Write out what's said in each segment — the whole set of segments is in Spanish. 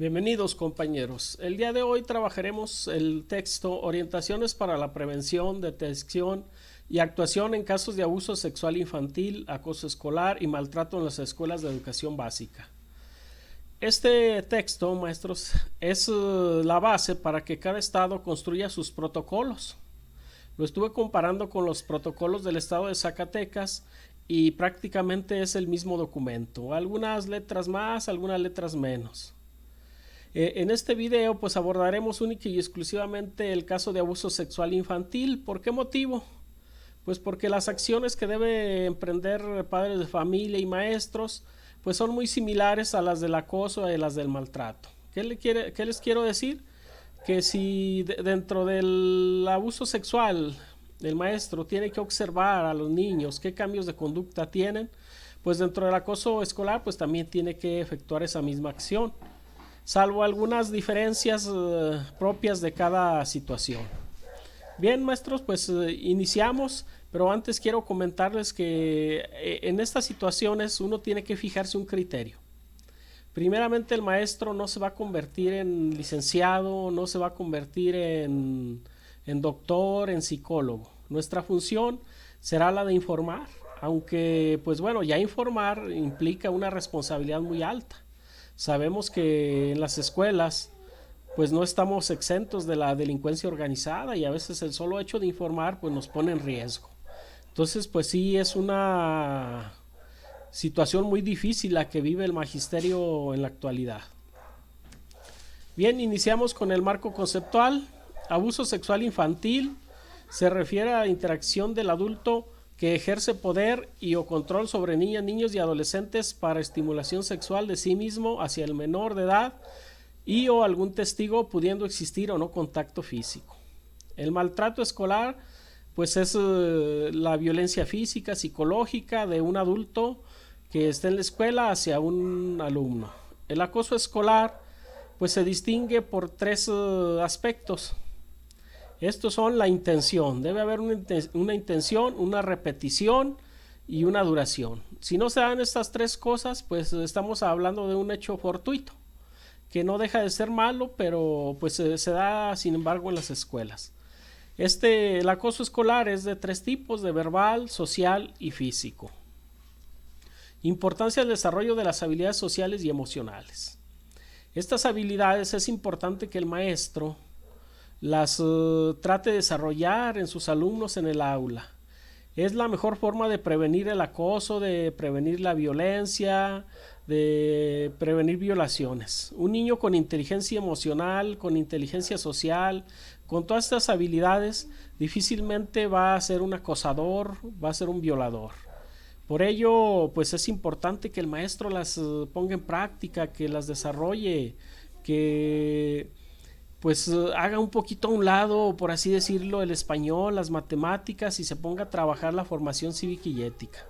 Bienvenidos compañeros. El día de hoy trabajaremos el texto Orientaciones para la prevención, detección y actuación en casos de abuso sexual infantil, acoso escolar y maltrato en las escuelas de educación básica. Este texto, maestros, es la base para que cada estado construya sus protocolos. Lo estuve comparando con los protocolos del estado de Zacatecas y prácticamente es el mismo documento. Algunas letras más, algunas letras menos. En este video pues abordaremos única y exclusivamente el caso de abuso sexual infantil. ¿Por qué motivo? Pues porque las acciones que debe emprender padres de familia y maestros pues son muy similares a las del acoso y a las del maltrato. ¿Qué les quiero decir? Que si dentro del abuso sexual el maestro tiene que observar a los niños qué cambios de conducta tienen, pues dentro del acoso escolar pues también tiene que efectuar esa misma acción, salvo algunas diferencias propias de cada situación. Bien, maestros, pues iniciamos, pero antes quiero comentarles que en estas situaciones uno tiene que fijarse un criterio. Primeramente, el maestro no se va a convertir en licenciado, no se va a convertir en doctor, en psicólogo. Nuestra función será la de informar, aunque pues bueno, ya informar implica una responsabilidad muy alta. Sabemos que en las escuelas pues no estamos exentos de la delincuencia organizada y a veces el solo hecho de informar pues nos pone en riesgo. Entonces pues sí es una situación muy difícil la que vive el magisterio en la actualidad. Bien, iniciamos con el marco conceptual. Abuso sexual infantil se refiere a la interacción del adulto que ejerce poder y o control sobre niñas, niños y adolescentes para estimulación sexual de sí mismo hacia el menor de edad y o algún testigo, pudiendo existir o no contacto físico. El maltrato escolar pues es la violencia física, psicológica de un adulto que está en la escuela hacia un alumno. El acoso escolar pues se distingue por tres aspectos. Estos son la intención. Debe haber una intención, una repetición y una duración. Si no se dan estas tres cosas, pues estamos hablando de un hecho fortuito, que no deja de ser malo, pero pues se da sin embargo en las escuelas. El acoso escolar es de tres tipos: de verbal, social y físico. Importancia del desarrollo de las habilidades sociales y emocionales. Estas habilidades es importante que el maestro las trate de desarrollar en sus alumnos en el aula. Es la mejor forma de prevenir el acoso, de prevenir la violencia, de prevenir violaciones. Un niño con inteligencia emocional, con inteligencia social, con todas estas habilidades, difícilmente va a ser un acosador, va a ser un violador. Por ello, pues es importante que el maestro las ponga en práctica, que las desarrolle, que pues haga un poquito a un lado, por así decirlo, el español, las matemáticas y se ponga a trabajar la formación cívica y ética.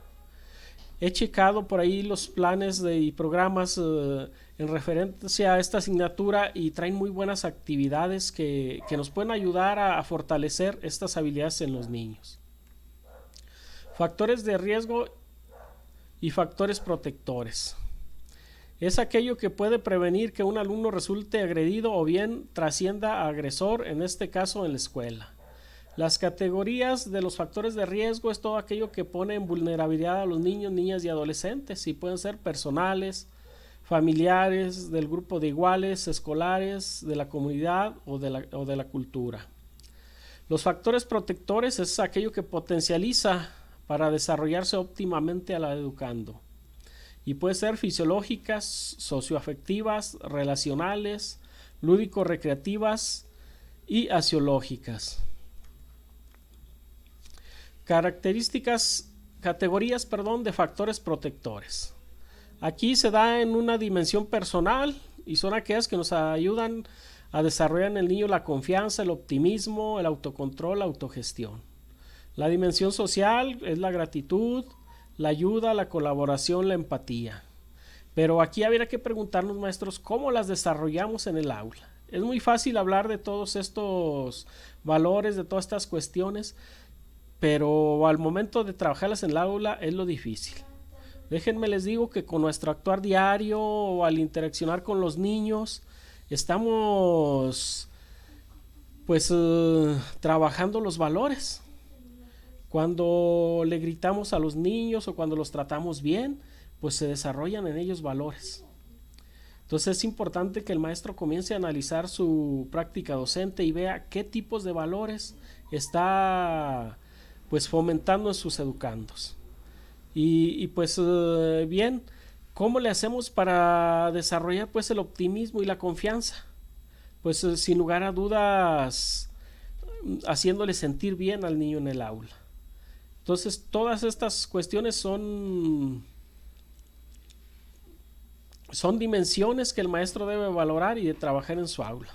He checado por ahí los planes y programas en referencia a esta asignatura y traen muy buenas actividades que nos pueden ayudar a fortalecer estas habilidades en los niños. Factores de riesgo y factores protectores. Es aquello que puede prevenir que un alumno resulte agredido o bien trascienda a agresor, en este caso en la escuela. Las categorías de los factores de riesgo es todo aquello que pone en vulnerabilidad a los niños, niñas y adolescentes, y pueden ser personales, familiares, del grupo de iguales, escolares, de la comunidad o de la cultura. Los factores protectores es aquello que potencializa para desarrollarse óptimamente al educando. Y puede ser fisiológicas, socioafectivas, relacionales, lúdico-recreativas y axiológicas. Categorías de factores protectores. Aquí se da en una dimensión personal y son aquellas que nos ayudan a desarrollar en el niño la confianza, el optimismo, el autocontrol, la autogestión. La dimensión social es la gratitud, la ayuda, la colaboración, la empatía. Pero aquí habría que preguntarnos, maestros, ¿cómo las desarrollamos en el aula? Es muy fácil hablar de todos estos valores, de todas estas cuestiones, pero al momento de trabajarlas en el aula es lo difícil. Déjenme les digo que con nuestro actuar diario o al interaccionar con los niños, estamos pues trabajando los valores. Cuando le gritamos a los niños o cuando los tratamos bien, pues se desarrollan en ellos valores. Entonces es importante que el maestro comience a analizar su práctica docente y vea qué tipos de valores está pues fomentando en sus educandos. Y pues bien, ¿cómo le hacemos para desarrollar pues el optimismo y la confianza? Pues sin lugar a dudas, haciéndole sentir bien al niño en el aula. Entonces todas estas cuestiones son dimensiones que el maestro debe valorar y de trabajar en su aula.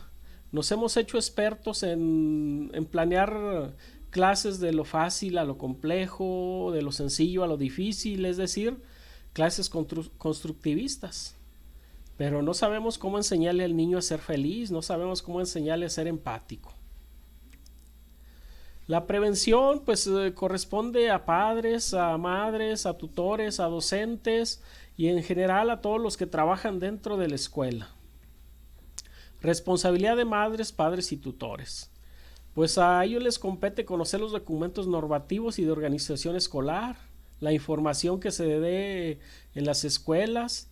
Nos hemos hecho expertos en planear clases de lo fácil a lo complejo, de lo sencillo a lo difícil, es decir, clases constructivistas. Pero no sabemos cómo enseñarle al niño a ser feliz, no sabemos cómo enseñarle a ser empático. La prevención pues corresponde a padres, a madres, a tutores, a docentes y en general a todos los que trabajan dentro de la escuela. Responsabilidad de madres, padres y tutores. Pues a ellos les compete conocer los documentos normativos y de organización escolar, la información que se dé en las escuelas,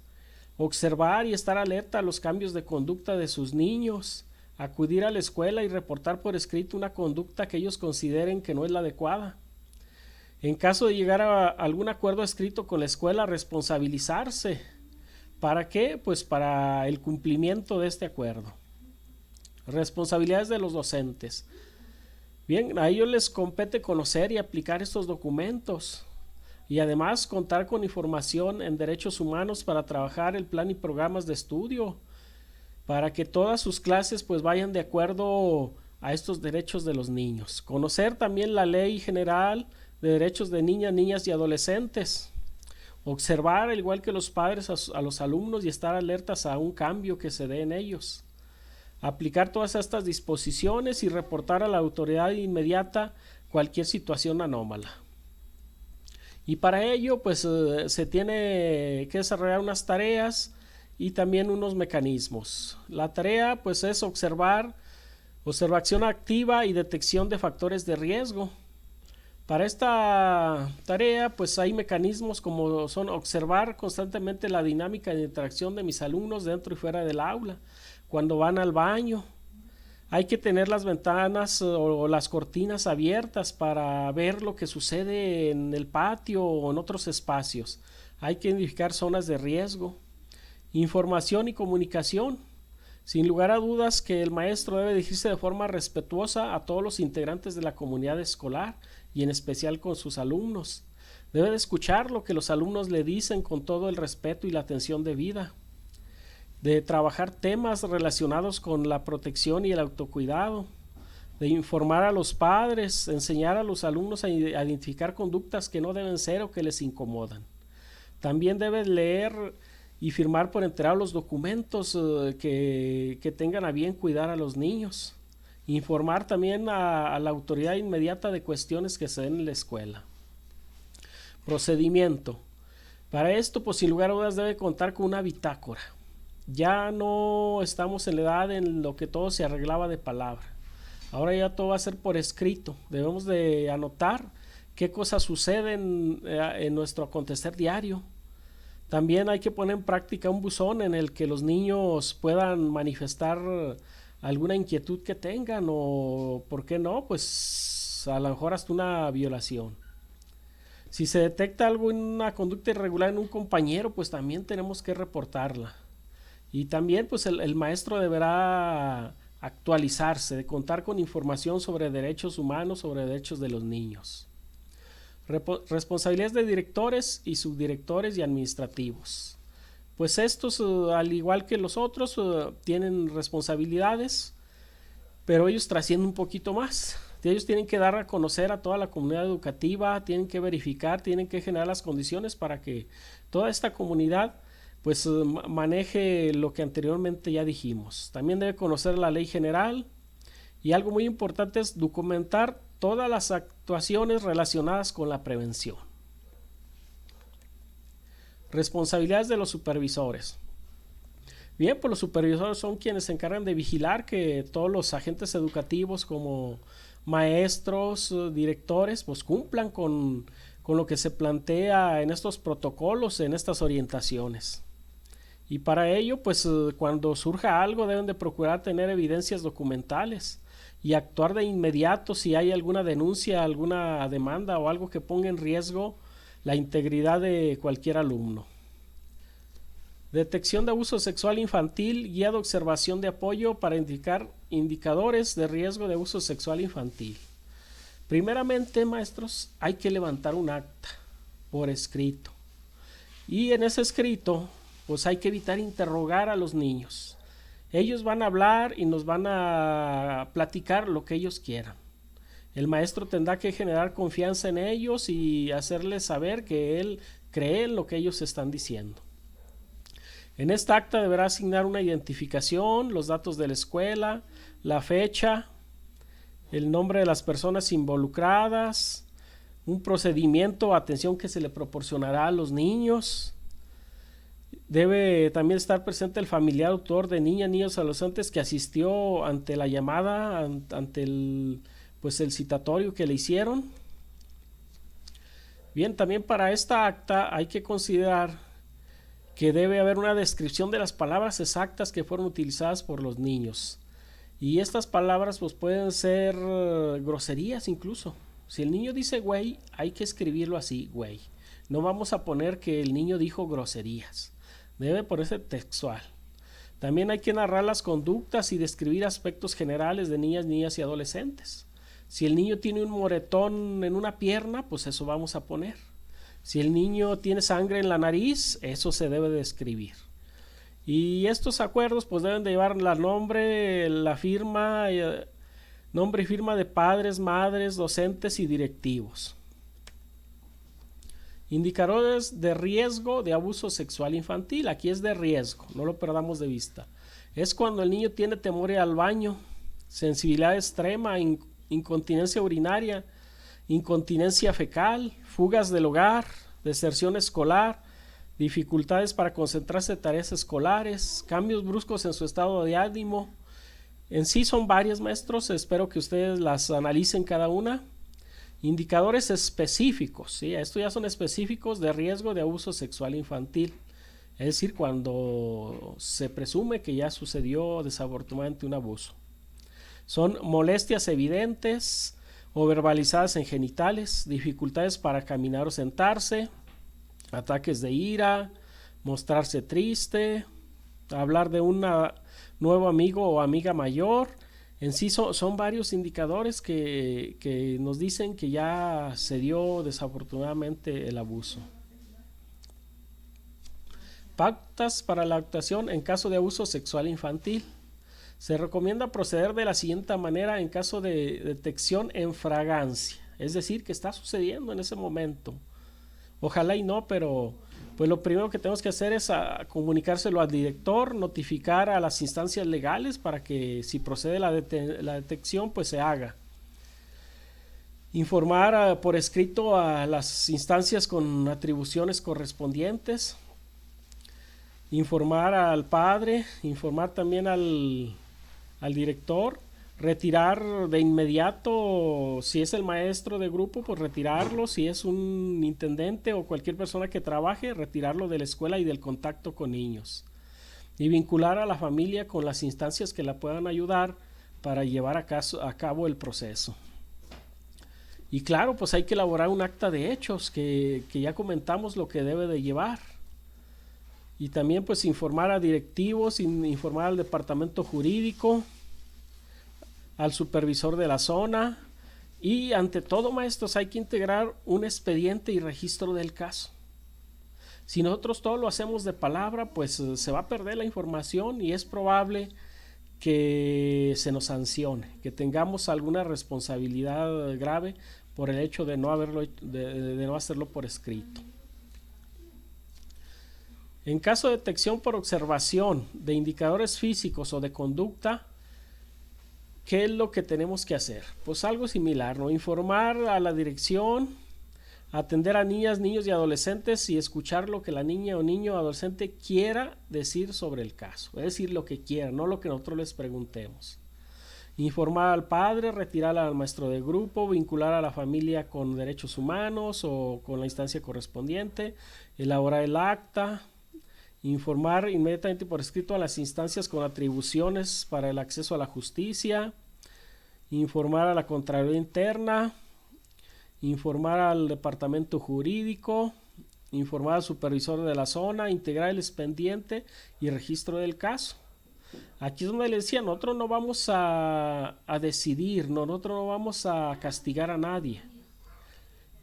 observar y estar alerta a los cambios de conducta de sus niños, acudir a la escuela y reportar por escrito una conducta que ellos consideren que no es la adecuada. En caso de llegar a algún acuerdo escrito con la escuela, responsabilizarse. ¿Para qué? Pues para el cumplimiento de este acuerdo. Responsabilidades de los docentes. Bien, a ellos les compete conocer y aplicar estos documentos y además contar con información en derechos humanos para trabajar el plan y programas de estudio, para que todas sus clases pues vayan de acuerdo a estos derechos de los niños. Conocer también la ley general de derechos de niñas, niñas y adolescentes. Observar, al igual que los padres, a los alumnos y estar alertas a un cambio que se dé en ellos. Aplicar todas estas disposiciones y reportar a la autoridad inmediata cualquier situación anómala. Y para ello pues se tiene que desarrollar unas tareas y también unos mecanismos. La tarea pues es observación activa y detección de factores de riesgo. Para esta tarea pues hay mecanismos como son observar constantemente la dinámica de interacción de mis alumnos dentro y fuera del aula, cuando van al baño. Hay que tener las ventanas o las cortinas abiertas para ver lo que sucede en el patio o en otros espacios. Hay que identificar zonas de riesgo. Información y comunicación. Sin lugar a dudas que el maestro debe dirigirse de forma respetuosa a todos los integrantes de la comunidad escolar y en especial con sus alumnos. Debe de escuchar lo que los alumnos le dicen con todo el respeto y la atención debida. De trabajar temas relacionados con la protección y el autocuidado. De informar a los padres, enseñar a los alumnos a identificar conductas que no deben ser o que les incomodan. También debe leer y firmar por entero los documentos que tengan a bien cuidar a los niños. Informar también a la autoridad inmediata de cuestiones que se den en la escuela. Procedimiento. Para esto, pues sin lugar a dudas debe contar con una bitácora. Ya no estamos en la edad en lo que todo se arreglaba de palabra. Ahora ya todo va a ser por escrito. Debemos de anotar qué cosas suceden en nuestro acontecer diario. También hay que poner en práctica un buzón en el que los niños puedan manifestar alguna inquietud que tengan o, ¿por qué no? Pues a lo mejor hasta una violación. Si se detecta alguna conducta irregular en un compañero, pues también tenemos que reportarla. Y también pues el maestro deberá actualizarse, de contar con información sobre derechos humanos, sobre derechos de los niños. Responsabilidades de directores y subdirectores y administrativos. Pues estos, al igual que los otros, tienen responsabilidades, pero ellos trascienden un poquito más. Ellos tienen que dar a conocer a toda la comunidad educativa, tienen que verificar, tienen que generar las condiciones para que toda esta comunidad pues maneje lo que anteriormente ya dijimos. También debe conocer la ley general y algo muy importante es documentar todas las actuaciones relacionadas con la prevención. Responsabilidades de los supervisores. Bien, pues los supervisores son quienes se encargan de vigilar que todos los agentes educativos como maestros, directores, pues cumplan con lo que se plantea en estos protocolos, en estas orientaciones. Y para ello, pues cuando surja algo deben de procurar tener evidencias documentales y actuar de inmediato si hay alguna denuncia, alguna demanda o algo que ponga en riesgo la integridad de cualquier alumno. Detección de abuso sexual infantil, guía de observación de apoyo para indicar indicadores de riesgo de abuso sexual infantil. Primeramente, maestros, hay que levantar un acta por escrito. Y en ese escrito, pues hay que evitar interrogar a los niños. Ellos van a hablar y nos van a platicar lo que ellos quieran. El maestro tendrá que generar confianza en ellos y hacerles saber que él cree en lo que ellos están diciendo. En esta acta deberá asignar una identificación, los datos de la escuela, la fecha, el nombre de las personas involucradas, un procedimiento o atención que se le proporcionará a los niños. Debe también estar presente el familiar autor de niñas, niños, adolescentes que asistió ante la llamada, ante el citatorio que le hicieron. Bien, también para esta acta hay que considerar que debe haber una descripción de las palabras exactas que fueron utilizadas por los niños. Y estas palabras pues pueden ser groserías incluso. Si el niño dice güey, hay que escribirlo así, güey. No vamos a poner que el niño dijo groserías. Debe ponerse textual. También hay que narrar las conductas y describir aspectos generales de niñas, niñas y adolescentes. Si el niño tiene un moretón en una pierna, pues eso vamos a poner. Si el niño tiene sangre en la nariz, eso se debe de escribir. Y estos acuerdos pues deben de llevar la nombre, la firma, nombre y firma de padres, madres, docentes y directivos. Indicadores de riesgo de abuso sexual infantil. Aquí es de riesgo, no lo perdamos de vista. Es cuando el niño tiene temor al baño, sensibilidad extrema, incontinencia urinaria, incontinencia fecal, fugas del hogar, deserción escolar, dificultades para concentrarse en tareas escolares, cambios bruscos en su estado de ánimo. En sí son varios, maestros, espero que ustedes las analicen cada una. Indicadores específicos, ¿sí? Estos ya son específicos de riesgo de abuso sexual infantil, es decir, cuando se presume que ya sucedió desafortunadamente un abuso. Son molestias evidentes o verbalizadas en genitales, dificultades para caminar o sentarse, ataques de ira, mostrarse triste, hablar de un nuevo amigo o amiga mayor. En sí son varios indicadores que nos dicen que ya se dio desafortunadamente el abuso. Pautas para la actuación en caso de abuso sexual infantil. Se recomienda proceder de la siguiente manera en caso de detección en fragancia, es decir, que está sucediendo en ese momento. Ojalá y no, pero pues lo primero que tenemos que hacer es comunicárselo al director, notificar a las instancias legales para que si procede la detección pues se haga. Informar por escrito a las instancias con atribuciones correspondientes. Informar al padre, informar también al director, retirar de inmediato, si es el maestro de grupo, pues retirarlo, si es un intendente o cualquier persona que trabaje, retirarlo de la escuela y del contacto con niños. Y vincular a la familia con las instancias que la puedan ayudar para llevar a cabo el proceso. Y claro, pues hay que elaborar un acta de hechos que ya comentamos lo que debe de llevar. Y también pues informar a directivos, informar al departamento jurídico, al supervisor de la zona y ante todo, maestros, hay que integrar un expediente y registro del caso. Si nosotros todo lo hacemos de palabra, pues se va a perder la información y es probable que se nos sancione, que tengamos alguna responsabilidad grave por el hecho de no hacerlo por escrito. En caso de detección por observación de indicadores físicos o de conducta, ¿qué es lo que tenemos que hacer? Pues algo similar, ¿no? Informar a la dirección, atender a niñas, niños y adolescentes y escuchar lo que la niña o niño o adolescente quiera decir sobre el caso, es decir, lo que quiera, no lo que nosotros les preguntemos. Informar al padre, retirar al maestro de grupo, vincular a la familia con derechos humanos o con la instancia correspondiente, elaborar el acta, informar inmediatamente por escrito a las instancias con atribuciones para el acceso a la justicia, informar a la Contraloría Interna, informar al departamento jurídico, informar al supervisor de la zona, integrar el expediente y registro del caso. Aquí es donde le decía, nosotros no vamos a decidir, nosotros no vamos a castigar a nadie.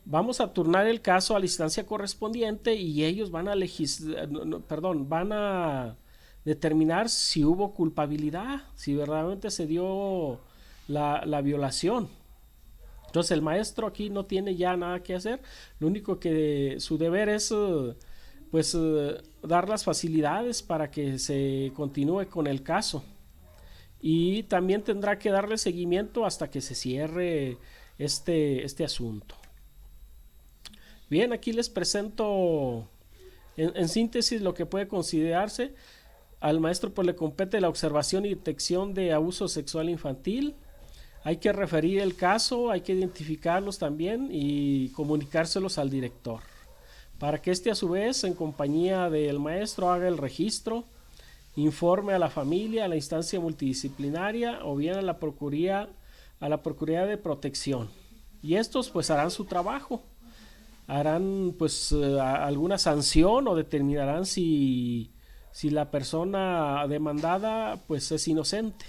Vamos a turnar el caso a la instancia correspondiente y ellos van a van a determinar si hubo culpabilidad, si verdaderamente se dio la violación. Entonces el maestro aquí no tiene ya nada que hacer, lo único que su deber es dar las facilidades para que se continúe con el caso, y también tendrá que darle seguimiento hasta que se cierre este asunto. Bien, aquí les presento en síntesis lo que puede considerarse. Al maestro pues le compete la observación y detección de abuso sexual infantil. Hay que referir el caso, hay que identificarlos también y comunicárselos al director, para que éste a su vez, en compañía del maestro, haga el registro, informe a la familia, a la instancia multidisciplinaria o bien a la Procuraduría de Protección. Y estos pues harán su trabajo, harán pues alguna sanción o determinarán si la persona demandada pues es inocente.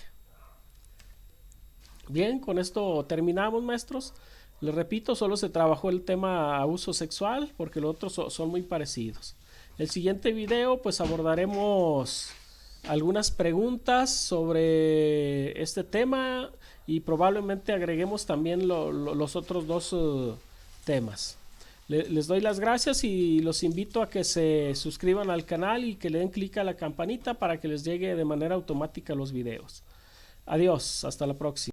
Bien, con esto terminamos, maestros. Les repito, solo se trabajó el tema abuso sexual porque los otros son muy parecidos. El siguiente video pues abordaremos algunas preguntas sobre este tema y probablemente agreguemos también los otros dos temas. Les doy las gracias y los invito a que se suscriban al canal y que le den clic a la campanita para que les llegue de manera automática los videos. Adiós, hasta la próxima.